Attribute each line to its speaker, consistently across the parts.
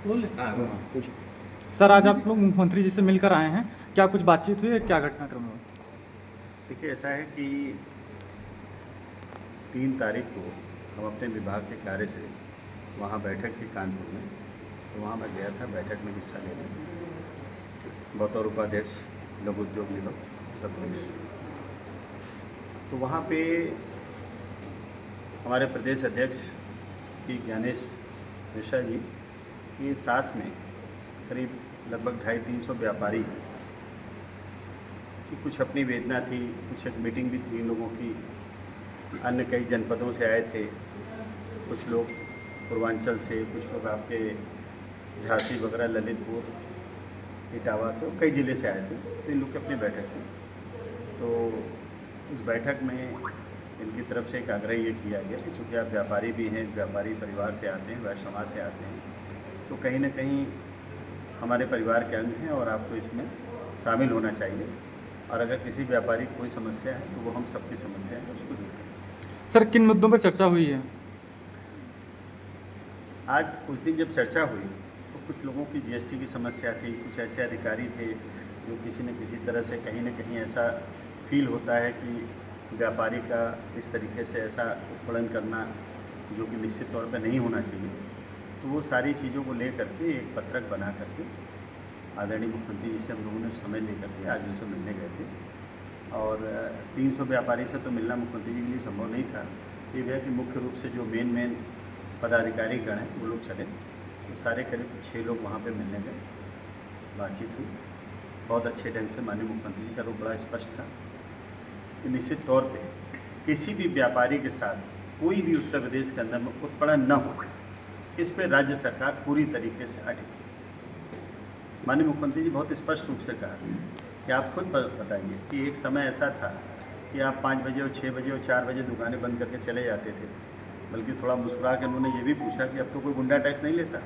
Speaker 1: कुछ
Speaker 2: सर, आज आप लोग मुख्यमंत्री जी से मिलकर आए हैं, क्या कुछ बातचीत हुई है, क्या घटनाक्रम हुआ?
Speaker 1: देखिए, ऐसा है कि 3 तारीख को हम अपने विभाग के कार्य से वहाँ बैठक थी कानपुर में, तो वहाँ मैं गया था बैठक में हिस्सा लेने बतौर उपाध्यक्ष लघु उद्योग निगम उत्तर प्रदेश। तो वहाँ पे हमारे प्रदेश अध्यक्ष पी ज्ञानेश मिश्रा जी के साथ में करीब लगभग 250-300 व्यापारी की कुछ अपनी वेदना थी, कुछ एक मीटिंग भी थी इन लोगों की। अन्य कई जनपदों से आए थे, कुछ लोग पूर्वांचल से, कुछ लोग आपके झांसी वगैरह, ललितपुर, इटावा से और कई ज़िले से आए थे। तो इन लोग की अपनी बैठक थी। तो उस बैठक में इनकी तरफ से एक आग्रह ये किया गया कि चूँकि आप व्यापारी भी हैं, व्यापारी परिवार से आते हैं, वैश्य समाज से आते हैं, तो कहीं ना कहीं हमारे परिवार के अंग हैं और आपको इसमें शामिल होना चाहिए। और अगर किसी व्यापारी की कोई समस्या है तो वो हम सबकी समस्या है, उसको दूर करें।
Speaker 2: सर, किन मुद्दों पर चर्चा हुई है?
Speaker 1: आज उस दिन जब चर्चा हुई तो कुछ लोगों की जीएसटी की समस्या थी, कुछ ऐसे अधिकारी थे जो किसी न किसी तरह से कहीं न कहीं ऐसा फील होता है कि व्यापारी का इस तरीके से ऐसा उत्पीड़न करना जो कि निश्चित तौर पर नहीं होना चाहिए। तो वो सारी चीज़ों को लेकर के एक पत्रक बना करके आदरणीय मुख्यमंत्री जी से हम लोगों ने समय लेकर के आज उनसे मिलने गए थे। और 300 व्यापारी से तो मिलना मुख्यमंत्री जी के लिए संभव नहीं था। ये भी है कि मुख्य रूप से जो मेन पदाधिकारी गण हैं वो लोग चले, तो सारे करीब 6 लोग वहाँ पे मिलने गए, बातचीत हुई। बहुत अच्छे ढंग से माननीय मुख्यमंत्री जी का रूप बड़ा स्पष्ट था कि निश्चित तौर पे किसी भी व्यापारी के साथ कोई भी उत्तर प्रदेश के अंदर में उत्पीड़न न हो, इस पर राज्य सरकार पूरी तरीके से अडिग है। माननीय मुख्यमंत्री जी बहुत स्पष्ट रूप से कहा कि आप खुद बताइए कि एक समय ऐसा था कि आप 5 बजे और 6 बजे और 4 बजे दुकानें बंद करके चले जाते थे, बल्कि थोड़ा मुस्कुरा के उन्होंने ये भी पूछा कि अब तो कोई गुंडा टैक्स नहीं लेता।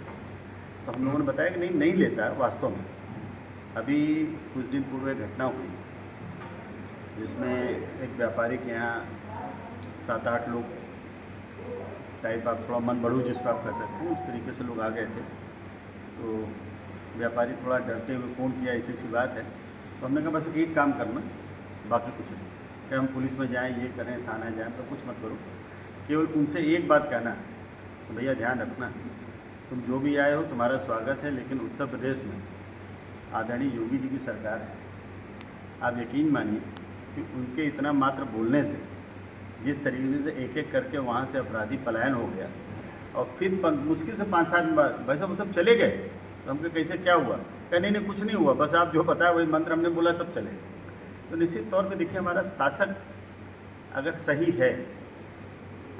Speaker 1: तो हम लोगों ने बताया कि नहीं लेता वास्तव में। अभी कुछ दिन पूर्व एक घटना हुई जिसमें एक व्यापारी के यहाँ 7-8 लोग टाइप आप थोड़ा मन बढ़ू जिसको आप कह सकते हैं, उस तरीके से लोग आ गए थे। तो व्यापारी थोड़ा डरते हुए फ़ोन किया, ऐसी सी बात है। तो हमने कहा बस एक काम करना, बाकी कुछ नहीं, क्या हम पुलिस में जाएं, ये करें, थाना जाएं, तो कुछ मत करो, केवल उनसे एक बात कहना है तो भैया ध्यान रखना, तुम जो भी आए हो तुम्हारा स्वागत है, लेकिन उत्तर प्रदेश में आदरणीय योगी जी की सरकार है। आप यकीन मानिए कि उनके इतना मात्र बोलने से जिस तरीके से एक एक करके वहाँ से अपराधी पलायन हो गया, और फिर मुश्किल से 5-7 दिन बाद भाई साहब वो सब चले गए। तो हमको कैसे क्या हुआ? क्या नहीं कुछ नहीं हुआ, बस आप जो बताया वही मंत्र हमने बोला, सब चले गए। तो निश्चित तौर पे देखिए, हमारा शासक अगर सही है,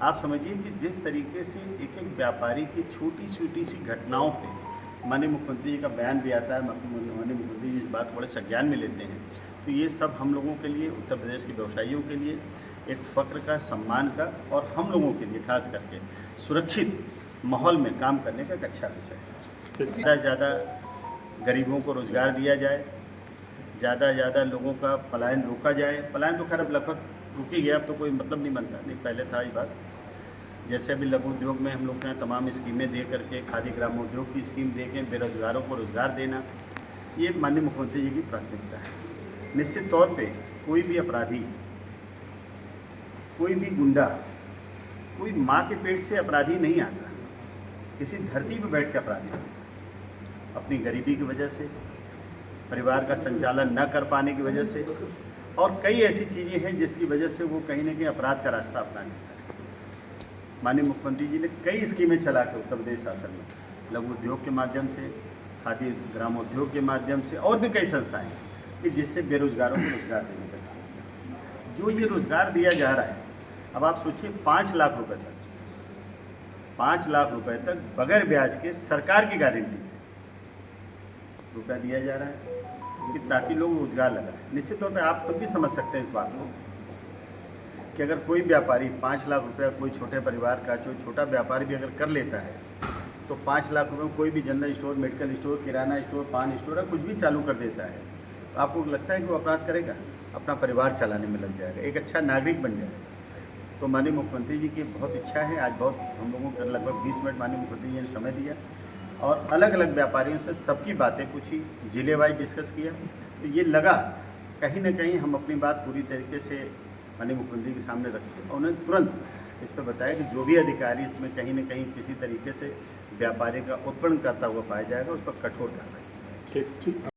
Speaker 1: आप समझिए कि जिस तरीके से एक एक व्यापारी की छोटी छोटी सी घटनाओं पे माननीय मुख्यमंत्री जी का बयान भी आता है, माननीय मुख्यमंत्री जी इस बात को बड़े संज्ञान में लेते हैं। तो ये सब हम लोगों के लिए, उत्तर प्रदेश के व्यवसायियों के लिए एक फ़ख्र का, सम्मान का, और हम लोगों के लिए खास करके सुरक्षित माहौल में काम करने का एक अच्छा विषय है। ज़्यादा से ज़्यादा गरीबों को रोज़गार दिया जाए, ज़्यादा से ज़्यादा लोगों का पलायन रोका जाए। पलायन तो खैर अब लगभग रुक ही गया, अब तो कोई मतलब नहीं बनता, नहीं पहले था ये बात। जैसे अभी लघु उद्योग में हम लोग के यहाँ तमाम स्कीमें दे करके, खादी ग्रामोद्योग की स्कीम दे के बेरोजगारों को रोज़गार देना, ये माननीय मुख्यमंत्री जी की प्राथमिकता है। निश्चित तौर पे कोई भी अपराधी, कोई भी गुंडा, कोई माँ के पेट से अपराधी नहीं आता, किसी धरती पर बैठ के अपराधी आता। अपनी गरीबी की वजह से, परिवार का संचालन न कर पाने की वजह से, और कई ऐसी चीज़ें हैं जिसकी वजह से वो कहीं ना कहीं अपराध का रास्ता अपना लेता है। माननीय मुख्यमंत्री जी ने कई स्कीमें चला के उत्तर प्रदेश शासन में, लघु उद्योग के माध्यम से, खादी ग्रामोद्योग के माध्यम से, और भी कई संस्थाएं कि जिससे बेरोजगारों को रोजगार देने का काम किया। जो ये रोजगार दिया जा रहा है, अब आप सोचिए 5 लाख रुपए तक, 5 लाख रुपए तक बगैर ब्याज के सरकार की गारंटी रुपया दिया जा रहा है कि ताकि लोग रोजगार लगाएं। निश्चित तौर पे आप खुद भी समझ सकते हैं इस बात को कि अगर कोई व्यापारी 5 लाख रुपया, कोई छोटे परिवार का जो छोटा व्यापारी भी अगर कर लेता है, तो 5 लाख रुपये में कोई भी जनरल स्टोर, मेडिकल स्टोर, किराना स्टोर, पान स्टोर, कुछ भी चालू कर देता है, तो आपको लगता है कि वो अपराध करेगा? अपना परिवार चलाने में लग जाएगा, एक अच्छा नागरिक बन जाएगा। तो माननीय मुख्यमंत्री जी की बहुत इच्छा है, आज बहुत हम लोगों को लगभग 20 मिनट माननीय मुख्यमंत्री जी ने समय दिया, और अलग अलग व्यापारियों से सबकी बातें पूछी, जिले वाइज डिस्कस किया। तो ये लगा कहीं ना कहीं हम अपनी बात पूरी तरीके से माननीय मुख्यमंत्री के सामने रखें और उन्होंने तुरंत इस पर बताया कि जो भी अधिकारी इसमें कहीं ना कहीं किसी तरीके से व्यापारी का उत्पन्न करता हुआ पाया जाएगा उस पर कठोर कार्रवाई।
Speaker 3: ठीक।